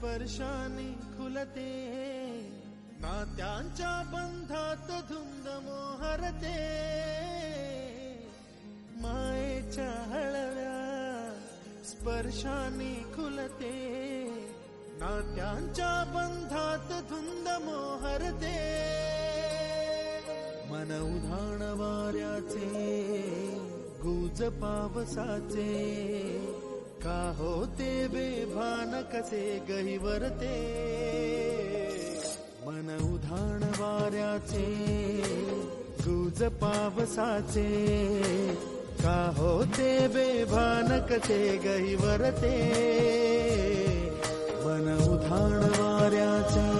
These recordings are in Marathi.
स्पर्शाने खुलते, नात्यांच्या बंधात धुंद मोहरते, मायेच्या हळव्या स्पर्शाने खुलते, नात्यांच्या बंधात धुंद मोहरते, मन उधाण वाऱ्याचे गुज पावसाचे, का होते बेभान कसे गहिवरते, मन उधाण वाऱ्याचे गुज पावसाचे, का होते बेभान कसे गहिवरते, मन उधाण वाऱ्याचे.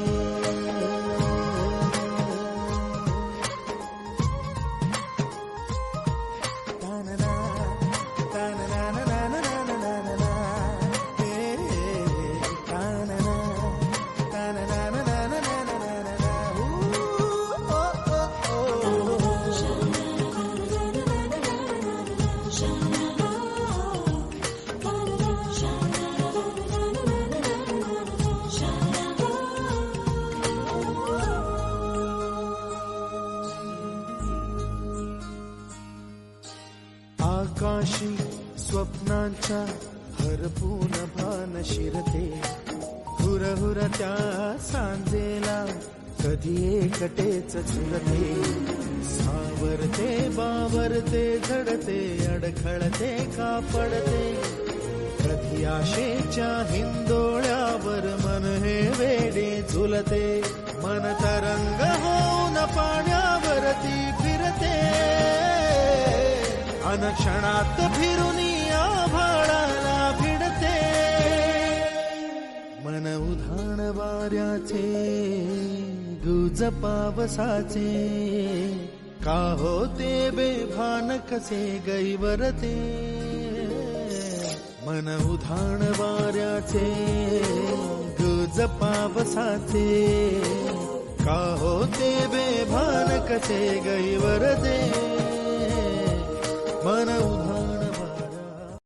आकाशी स्वप्नांच्या हरपून भान शिरते, हुरहुर त्या सांजेला कधी एकटेच झुलते, सावरते बावरते झडते, अडखळते का पडते, कधी आशेच्या हिंदोळ्यावर मन हे वेडे झुलते, मन तरंग होऊन पाण्यावरती फिरते, अनक्षणात फिरून आभाळाला भिडते, मन उधाण वाऱ्याचे गुज पावसाचे, का होते बेभान कसे गैवरते, मन उधाण वाऱ्याचे गुज पावसाचे, का होते बेभान कसे गैवरते, मन उधाण